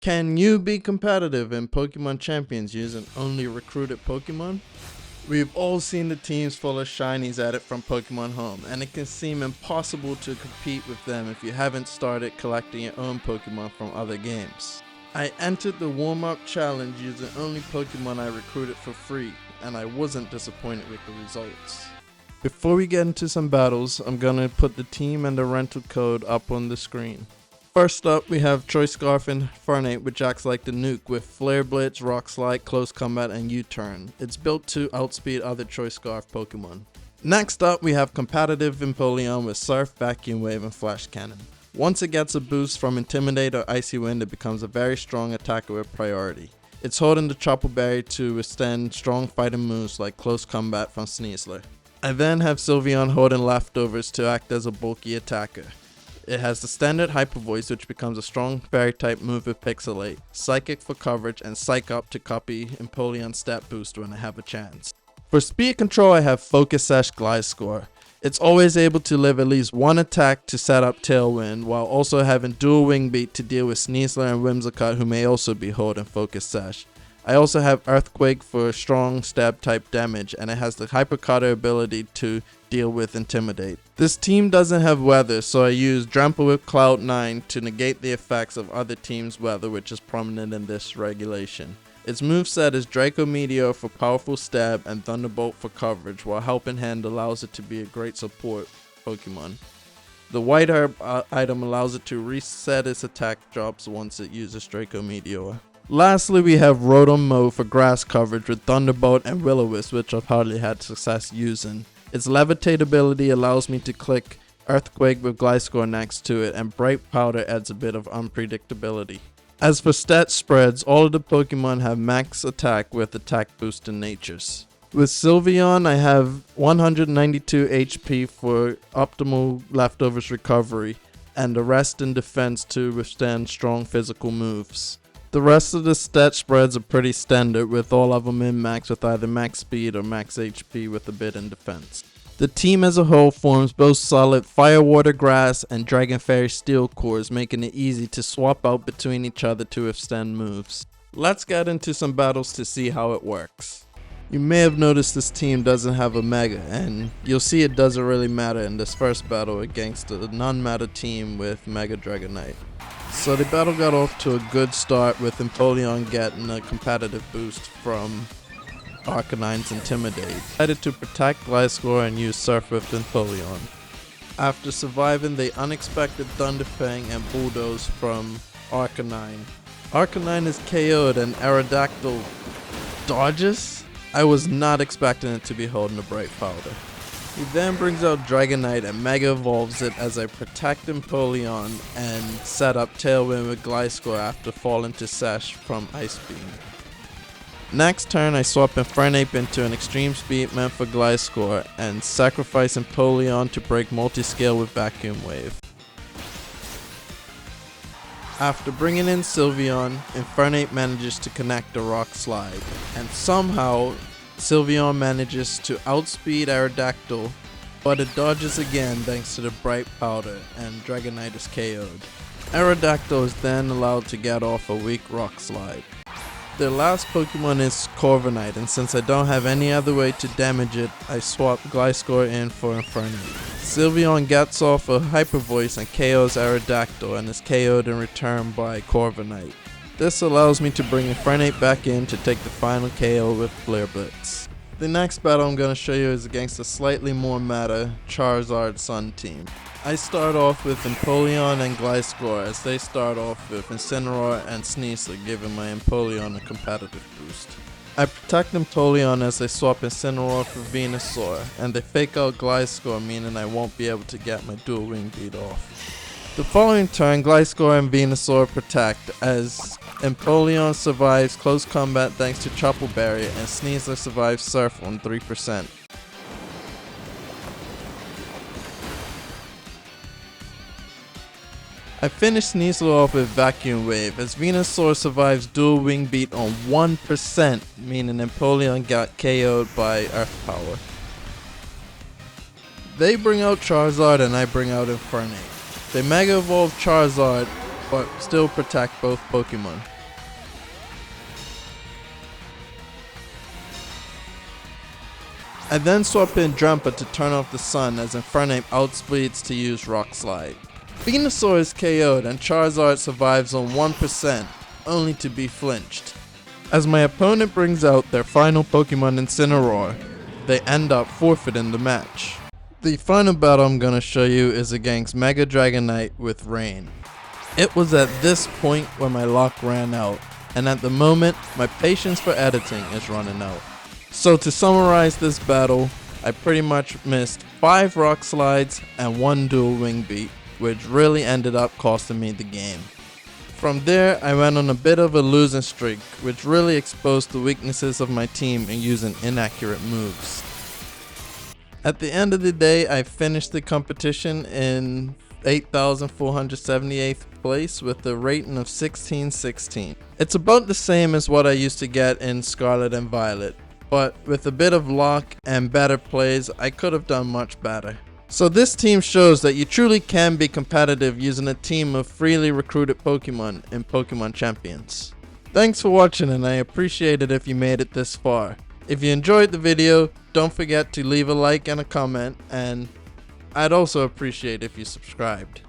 Can you be competitive in Pokemon Champions using only recruited Pokemon? We've all seen the teams full of shinies at it from Pokemon Home, and it can seem impossible to compete with them if you haven't started collecting your own Pokemon from other games. I entered the warm-up challenge using only Pokemon I recruited for free, and I wasn't disappointed with the results. Before we get into some battles, I'm gonna put the team and the rental code up on the screen. First up, we have Choice Scarf and Infernape, which acts like the nuke with Flare Blitz, Rock Slide, Close Combat, and U-Turn. It's built to outspeed other Choice Scarf Pokemon. Next up, we have competitive Empoleon with Surf, Vacuum Wave, and Flash Cannon. Once it gets a boost from Intimidate or Icy Wind, it becomes a very strong attacker with priority. It's holding the Chople Berry to withstand strong fighting moves like Close Combat from Sneasler. I then have Sylveon holding Leftovers to act as a bulky attacker. It has the standard Hyper Voice, which becomes a strong Fairy type move with Pixelate, Psychic for coverage, and Psych Up to copy Empoleon's stat boost when I have a chance. For speed control, I have Focus Sash Gliscor. It's always able to live at least one attack to set up Tailwind, while also having dual Wing Beat to deal with Sneasler and Whimsicott, who may also be holding Focus Sash. I also have Earthquake for strong stab type damage, and it has the Hyper Cutter ability to deal with Intimidate. This team doesn't have weather, so I use Drampa with Cloud 9 to negate the effects of other teams' weather, which is prominent in this regulation. Its moveset is Draco Meteor for powerful stab and Thunderbolt for coverage, while Helping Hand allows it to be a great support Pokemon. The White Herb item allows it to reset its attack drops once it uses Draco Meteor. Lastly, we have Rotom Mow for grass coverage with Thunderbolt and Will-O-Wisp, which I've hardly had success using. Its Levitate ability allows me to click Earthquake with Gliscor next to it, and Bright Powder adds a bit of unpredictability. As for stat spreads, all of the Pokemon have max attack with attack boost in natures. With Sylveon, I have 192 HP for optimal Leftovers recovery, and the rest in defense to withstand strong physical moves. The rest of the stat spreads are pretty standard, with all of them in max with either max speed or max HP with a bit in defense. The team as a whole forms both solid Fire, Water, Grass, and Dragon Fairy Steel cores, making it easy to swap out between each other to withstand moves. Let's get into some battles to see how it works. You may have noticed this team doesn't have a Mega, and you'll see it doesn't really matter in this first battle against a non-meta team with Mega Dragonite. So the battle got off to a good start with Empoleon getting a competitive boost from Arcanine's Intimidate. I decided to protect Gliscor and use Surf with Empoleon. After surviving the unexpected Thunderfang and Bulldoze from Arcanine. Arcanine is KO'd and Aerodactyl dodges? I was not expecting it to be holding a Bright Powder. He then brings out Dragonite and Mega Evolves it as I protect Empoleon and set up Tailwind with Gliscor after falling to Sash from Ice Beam. Next turn I swap Infernape into an Extreme Speed meant for Gliscor and sacrifice Empoleon to break Multiscale with Vacuum Wave. After bringing in Sylveon, Infernape manages to connect a Rock Slide, and somehow Sylveon manages to outspeed Aerodactyl, but it dodges again thanks to the Bright Powder, and Dragonite is KO'd. Aerodactyl is then allowed to get off a weak Rock Slide. The last Pokemon is Corviknight, and since I don't have any other way to damage it, I swap Gliscor in for Infernape. Sylveon gets off a Hyper Voice and KOs Aerodactyl and is KO'd in return by Corviknight. This allows me to bring Infernape back in to take the final KO with Flare Blitz. The next battle I'm going to show you is against a slightly more meta Charizard Sun team. I start off with Empoleon and Gliscor as they start off with Incineroar and Sneasler, giving my Empoleon a competitive boost. I protect Empoleon as they swap Incineroar for Venusaur, and they fake out Gliscor, meaning I won't be able to get my dual Wing Beat off. The following turn, Gliscor and Venusaur protect as Empoleon survives Close Combat thanks to Chople Berry, and Sneasler survives Surf on 3%. I finish Sneasler off with Vacuum Wave as Venusaur survives Dual Wing Beat on 1%, meaning Empoleon got KO'd by Earth Power. They bring out Charizard and I bring out Infernape. They Mega Evolve Charizard but still protect both Pokemon. I then swap in Drampa to turn off the sun as Infernape outspeeds to use Rock Slide. Venusaur is KO'd and Charizard survives on 1%, only to be flinched. As my opponent brings out their final Pokemon Incineroar, they end up forfeiting the match. The final battle I'm gonna show you is against Mega Dragonite with Rain. It was at this point where my luck ran out, and at the moment, my patience for editing is running out. So to summarize this battle, I pretty much missed 5 Rock Slides and 1 Dual Wing Beat, which really ended up costing me the game. From there, I went on a bit of a losing streak, which really exposed the weaknesses of my team in using inaccurate moves. At the end of the day, I finished the competition in 8,478th place with a rating of 1616. It's about the same as what I used to get in Scarlet and Violet, but with a bit of luck and better plays, I could have done much better. So this team shows that you truly can be competitive using a team of freely recruited Pokemon in Pokemon Champions. Thanks for watching, and I appreciate it if you made it this far. If you enjoyed the video, don't forget to leave a like and a comment, and I'd also appreciate if you subscribed.